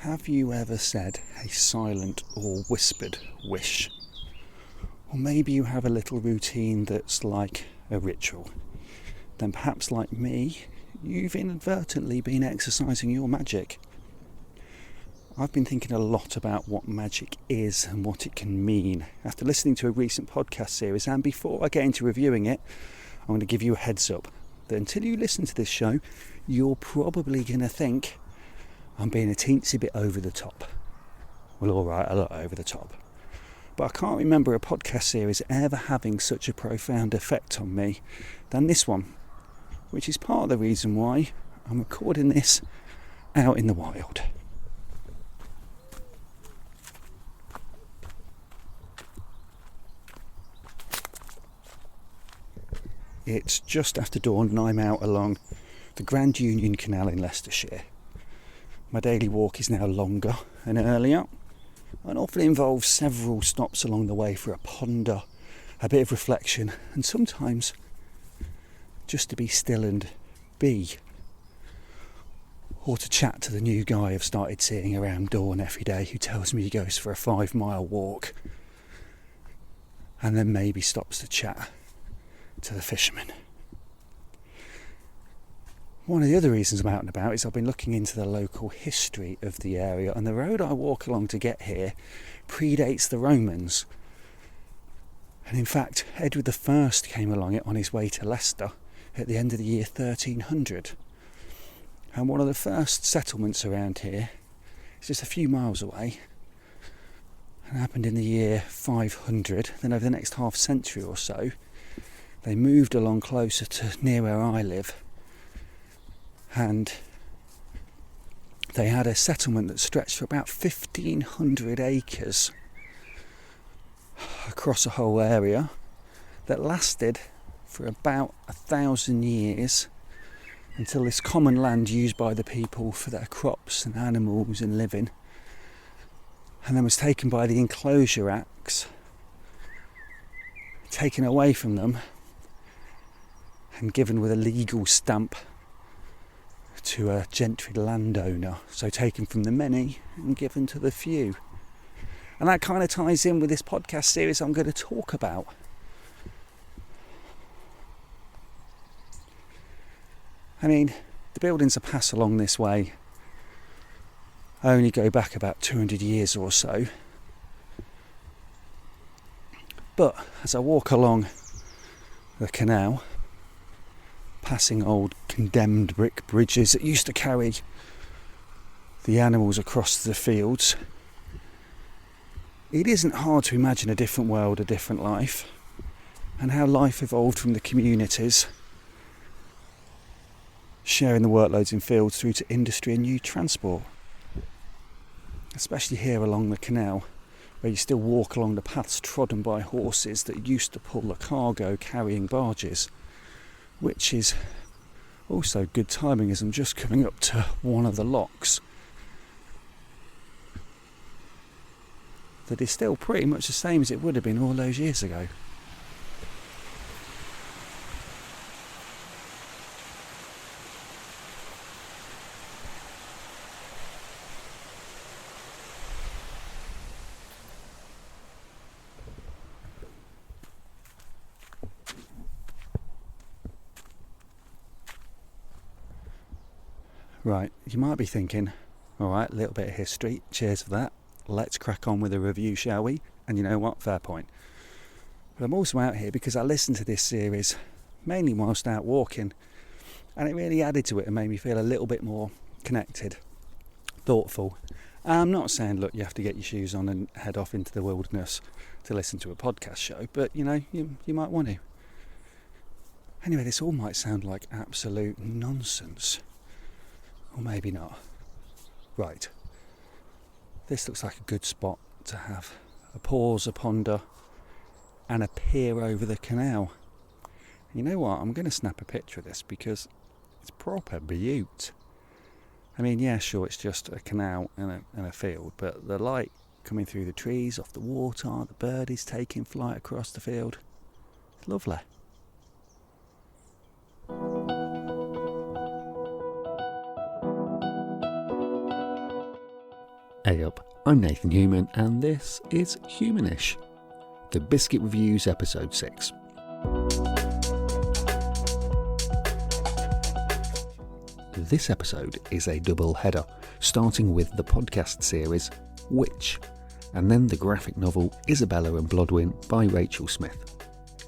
Have you ever said a silent or whispered wish? Or maybe you have a little routine that's like a ritual. Then perhaps like me, you've inadvertently been exercising your magic. I've been thinking a lot about what magic is and what it can mean after listening to a recent podcast series, and before I get into reviewing it, I'm going to give you a heads up that until you listen to this show, you're probably going to think I'm being a teensy bit over the top. Well, alright, a lot over the top. But I can't remember a podcast series ever having such a profound effect on me than this one, which is part of the reason why I'm recording this out in the wild. It's just after dawn and I'm out along the Grand Union Canal in Leicestershire. My daily walk is now longer and earlier, and often involves several stops along the way for a ponder, a bit of reflection, and sometimes just to be still and be, or to chat to the new guy I've started seeing around dawn every day who tells me he goes for a 5-mile walk and then maybe stops to chat to the fishermen. One of the other reasons I'm out and about is I've been looking into the local history of the area, and the road I walk along to get here predates the Romans. And in fact, Edward I came along it on his way to Leicester at the end of the year 1300. And one of the first settlements around here is just a few miles away. And it happened in the year 500. Then over the next half century or so, they moved along closer to near where I live. And they had a settlement that stretched for about 1,500 acres across a whole area that lasted for about 1,000 years until this common land used by the people for their crops and animals and living, and then was taken by the Enclosure Acts, taken away from them and given with a legal stamp to a gentry landowner, so taken from the many and given to the few. And that kind of ties in with this podcast series I'm going to talk about. I mean, the buildings that pass along this way only go back about 200 years or so. But as I walk along the canal, passing old condemned brick bridges that used to carry the animals across the fields, it isn't hard to imagine a different world, a different life, and how life evolved from the communities sharing the workloads in fields through to industry and new transport. Especially here along the canal, where you still walk along the paths trodden by horses that used to pull the cargo carrying barges, which is also good timing as I'm just coming up to one of the locks that is still pretty much the same as it would have been all those years ago. Right, you might be thinking, alright, a little bit of history, cheers for that, let's crack on with a review, shall we? And you know what, fair point. But I'm also out here because I listened to this series mainly whilst out walking, and it really added to it and made me feel a little bit more connected, thoughtful. I'm not saying, look, you have to get your shoes on and head off into the wilderness to listen to a podcast show, but you know, you might want to. Anyway, this all might sound like absolute nonsense. Or maybe not. Right. This looks like a good spot to have a pause, a ponder, and a peer over the canal. You know what? I'm going to snap a picture of this because it's proper beaut. I mean, yeah, sure, it's just a canal and a field, but the light coming through the trees, off the water, the birdies taking flight across the field. It's lovely. Hey up, I'm Nathan Human and this is Humanish, the Biscuit Reviews episode 6. This episode is a double header, starting with the podcast series Witch, and then the graphic novel Isabella and Blodwen by Rachel Smith.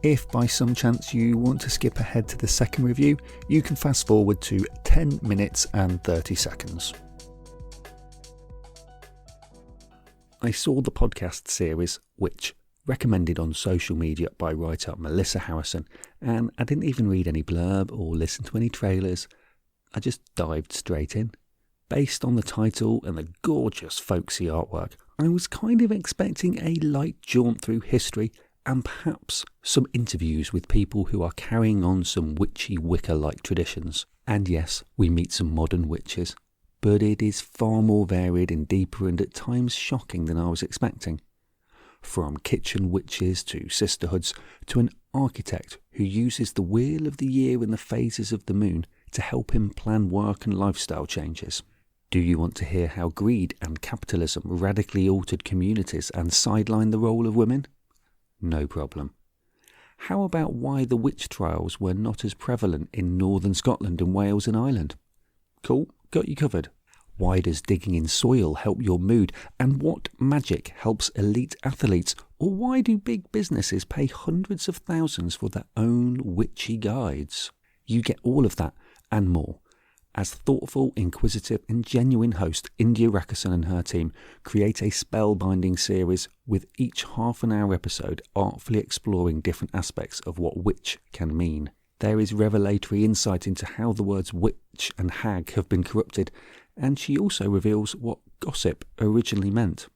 If by some chance you want to skip ahead to the second review, you can fast forward to 10 minutes and 30 seconds. I saw the podcast series Witch recommended on social media by writer Melissa Harrison, and I didn't even read any blurb or listen to any trailers. I just dived straight in. Based on the title and the gorgeous folksy artwork, I was kind of expecting a light jaunt through history and perhaps some interviews with people who are carrying on some witchy Wicca-like traditions. And yes, we meet some modern witches, but it is far more varied and deeper and at times shocking than I was expecting. From kitchen witches to sisterhoods to an architect who uses the wheel of the year and the phases of the moon to help him plan work and lifestyle changes. Do you want to hear how greed and capitalism radically altered communities and sidelined the role of women? No problem. How about why the witch trials were not as prevalent in northern Scotland and Wales and Ireland? Cool, got you covered. Why does digging in soil help your mood, and what magic helps elite athletes? Or why do big businesses pay hundreds of thousands for their own witchy guides? You get all of that and more as thoughtful, inquisitive and genuine host India Rakison and her team create a spellbinding series with each half-an-hour episode artfully exploring different aspects of what witch can mean. There is revelatory insight into how the words witch and hag have been corrupted, and she also reveals what gossip originally meant.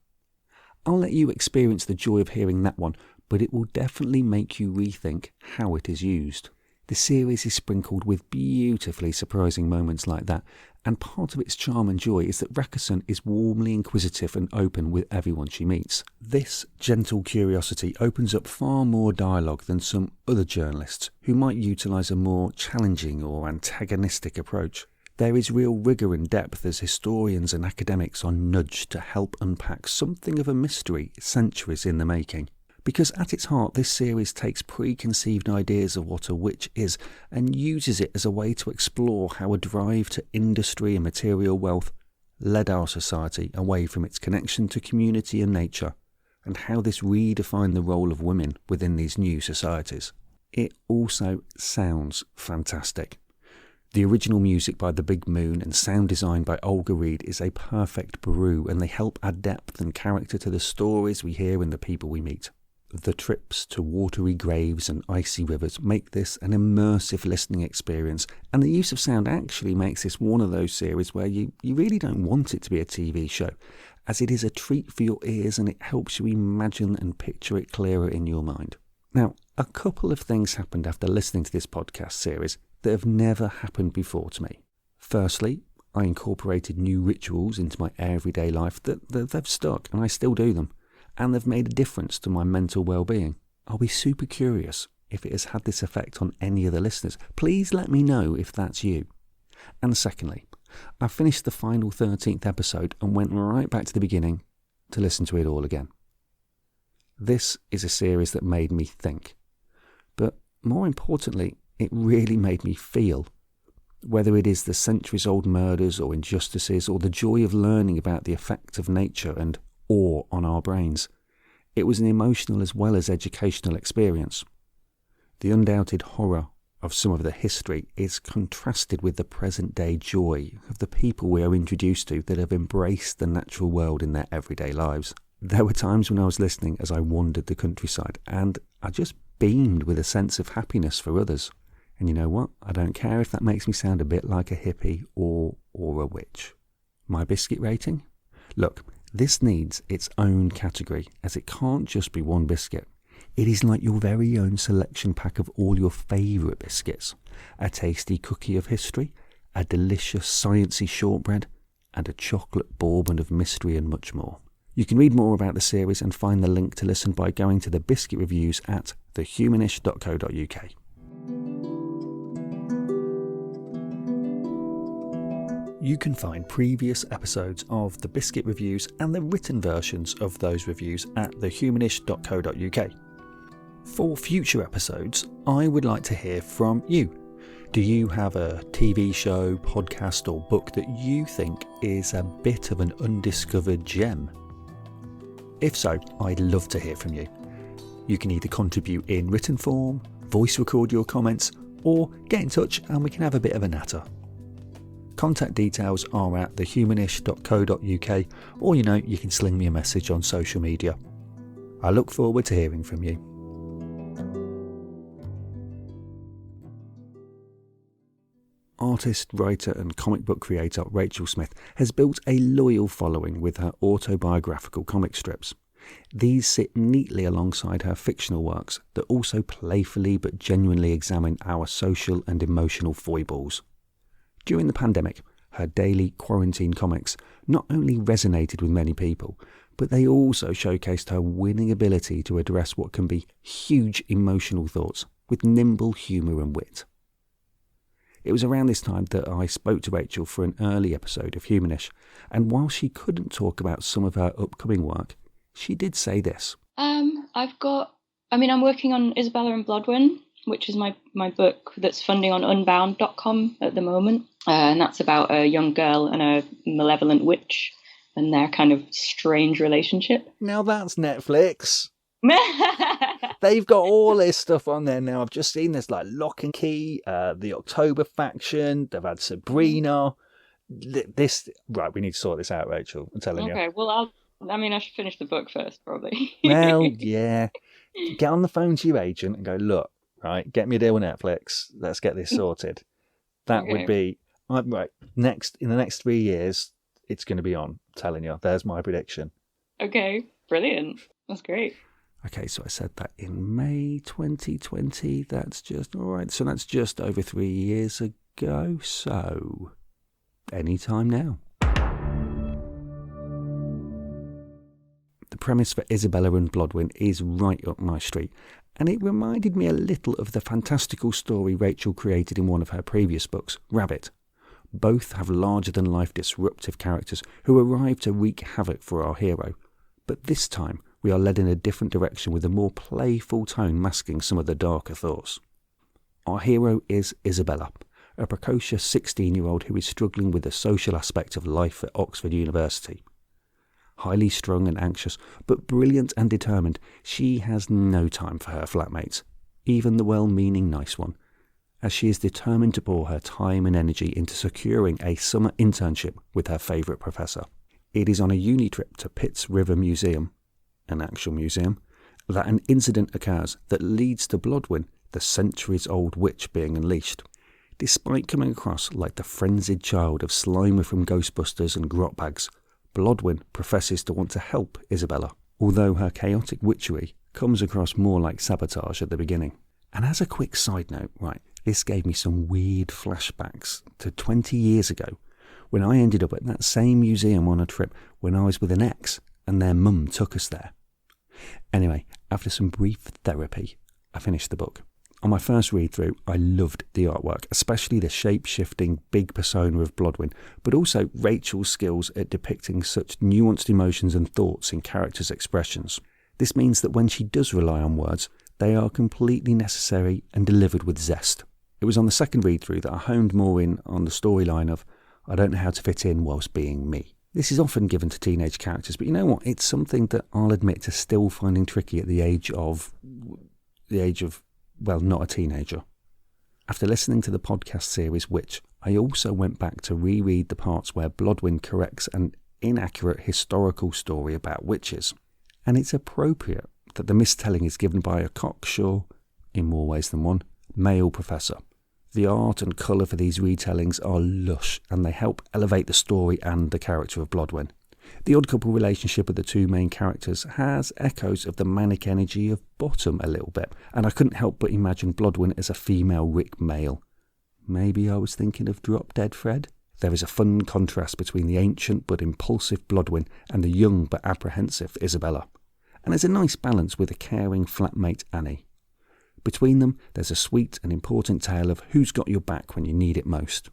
I'll let you experience the joy of hearing that one, but it will definitely make you rethink how it is used. The series is sprinkled with beautifully surprising moments like that, and part of its charm and joy is that Rakison is warmly inquisitive and open with everyone she meets. This gentle curiosity opens up far more dialogue than some other journalists who might utilise a more challenging or antagonistic approach. There is real rigour and depth as historians and academics are nudged to help unpack something of a mystery centuries in the making. Because at its heart, this series takes preconceived ideas of what a witch is and uses it as a way to explore how a drive to industry and material wealth led our society away from its connection to community and nature, and how this redefined the role of women within these new societies. It also sounds fantastic. The original music by The Big Moon and sound design by Olga Reed is a perfect brew, and they help add depth and character to the stories we hear and the people we meet. The trips to watery graves and icy rivers make this an immersive listening experience, and the use of sound actually makes this one of those series where you really don't want it to be a TV show, as it is a treat for your ears and it helps you imagine and picture it clearer in your mind. Now, a couple of things happened after listening to this podcast series that have never happened before to me. Firstly, I incorporated new rituals into my everyday life that they've stuck, and I still do them. And they've made a difference to my mental well-being. I'll be super curious if it has had this effect on any of the listeners. Please let me know if that's you. And secondly, I finished the final 13th episode and went right back to the beginning to listen to it all again. This is a series that made me think. But more importantly, it really made me feel. Whether it is the centuries-old murders or injustices or the joy of learning about the effect of nature and awe on our brains, it was an emotional as well as educational experience. The undoubted horror of some of the history is contrasted with the present-day joy of the people we are introduced to that have embraced the natural world in their everyday lives. There were times when I was listening as I wandered the countryside, and I just beamed with a sense of happiness for others. And you know what? I don't care if that makes me sound a bit like a hippie or a witch. My biscuit rating? Look, this needs its own category, as it can't just be one biscuit. It is like your very own selection pack of all your favourite biscuits. A tasty cookie of history, a delicious sciencey shortbread, and a chocolate bourbon of mystery and much more. You can read more about the series and find the link to listen by going to the biscuit reviews at thehumanish.co.uk. You can find previous episodes of the Biscuit reviews and the written versions of those reviews at thehumanish.co.uk. For future episodes, I would like to hear from you. Do you have a TV show, podcast or book that you think is a bit of an undiscovered gem? If so, I'd love to hear from you. You can either contribute in written form, voice record your comments, or get in touch and we can have a bit of a natter. Contact details are at thehumanish.co.uk, or you can sling me a message on social media. I look forward to hearing from you. Artist, writer and comic book creator Rachel Smith has built a loyal following with her autobiographical comic strips. These sit neatly alongside her fictional works that also playfully but genuinely examine our social and emotional foibles. During the pandemic, her daily quarantine comics not only resonated with many people, but they also showcased her winning ability to address what can be huge emotional thoughts with nimble humour and wit. It was around this time that I spoke to Rachel for an early episode of Humanish, and while she couldn't talk about some of her upcoming work, she did say this. I'm working on Isabella and Blodwen, which is my book that's funding on unbound.com at the moment. And that's about a young girl and a malevolent witch and their kind of strange relationship. Now that's Netflix. They've got all this stuff on there now. I've just seen this like Lock and Key, the October Faction. They've had Sabrina. Right, we need to sort this out, Rachel. I'm telling you. Okay, well, I should finish the book first, probably. Well, yeah. Get on the phone to your agent and go, look, right, get me a deal with Netflix. Let's get this sorted. That would be, right, in the next 3 years, it's going to be on. I'm telling you. There's my prediction. Okay, brilliant. That's great. Okay, so I said that in May 2020. That's just, all right, so that's just over 3 years ago. So, anytime now. The premise for Isabella and Blodwen is right up my street, and it reminded me a little of the fantastical story Rachel created in one of her previous books, Rabbit. Both have larger-than-life disruptive characters who arrive to wreak havoc for our hero, but this time we are led in a different direction with a more playful tone masking some of the darker thoughts. Our hero is Isabella, a precocious 16-year-old who is struggling with the social aspect of life at Oxford University. Highly strung and anxious, but brilliant and determined, she has no time for her flatmates, even the well-meaning nice one, as she is determined to pour her time and energy into securing a summer internship with her favourite professor. It is on a uni trip to Pitt's River Museum, an actual museum, that an incident occurs that leads to Blodwen, the centuries-old witch, being unleashed. Despite coming across like the frenzied child of Slimer from Ghostbusters and Grotbags, Blodwen professes to want to help Isabella, although her chaotic witchery comes across more like sabotage at the beginning. And as a quick side note, right, this gave me some weird flashbacks to 20 years ago, when I ended up at that same museum on a trip when I was with an ex, and their mum took us there. Anyway, after some brief therapy, I finished the book. On my first read-through, I loved the artwork, especially the shape-shifting big persona of Blodwen, but also Rachel's skills at depicting such nuanced emotions and thoughts in characters' expressions. This means that when she does rely on words, they are completely necessary and delivered with zest. It was on the second read-through that I honed more in on the storyline of, I don't know how to fit in whilst being me. This is often given to teenage characters, but you know what? It's something that I'll admit to still finding tricky at the age of, well, not a teenager. After listening to the podcast series Witch, I also went back to reread the parts where Blodwen corrects an inaccurate historical story about witches. And it's appropriate that the mistelling is given by a cocksure, in more ways than one, male professor. The art and colour for these retellings are lush, and they help elevate the story and the character of Blodwen. The odd couple relationship of the two main characters has echoes of the manic energy of Bottom a little bit, and I couldn't help but imagine Blodwen as a female Rick Mail. Maybe I was thinking of Drop Dead Fred? There is a fun contrast between the ancient but impulsive Blodwen and the young but apprehensive Isabella. And there's a nice balance with a caring flatmate Annie. Between them, there's a sweet and important tale of who's got your back when you need it most.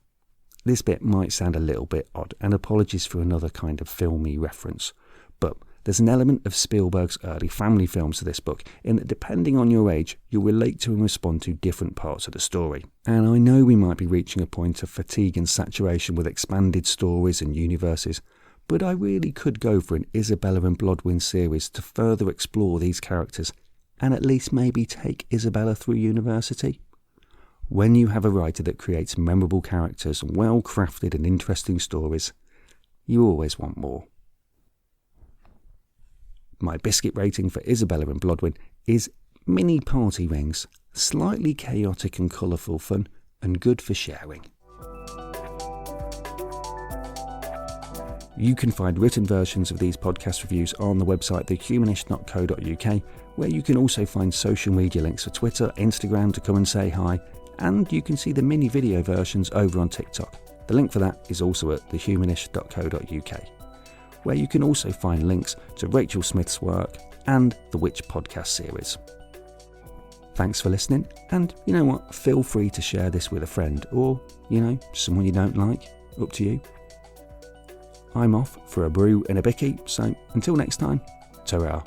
This bit might sound a little bit odd, and apologies for another kind of filmy reference, but there's an element of Spielberg's early family films to this book, in that depending on your age, you'll relate to and respond to different parts of the story. And I know we might be reaching a point of fatigue and saturation with expanded stories and universes, but I really could go for an Isabella and Blodwen series to further explore these characters, and at least maybe take Isabella through university. When you have a writer that creates memorable characters and well-crafted and interesting stories, you always want more. My biscuit rating for Isabella and Blodwen is mini party rings, slightly chaotic and colourful fun, and good for sharing. You can find written versions of these podcast reviews on the website thehumanish.co.uk, where you can also find social media links for Twitter, Instagram to come and say hi, and you can see the mini video versions over on TikTok. The link for that is also at thehumanish.co.uk, where you can also find links to Rachel Smith's work and the Witch podcast series. Thanks for listening, and you know what, feel free to share this with a friend or, someone you don't like, up to you. I'm off for a brew and a bicky, so until next time, ta-ra.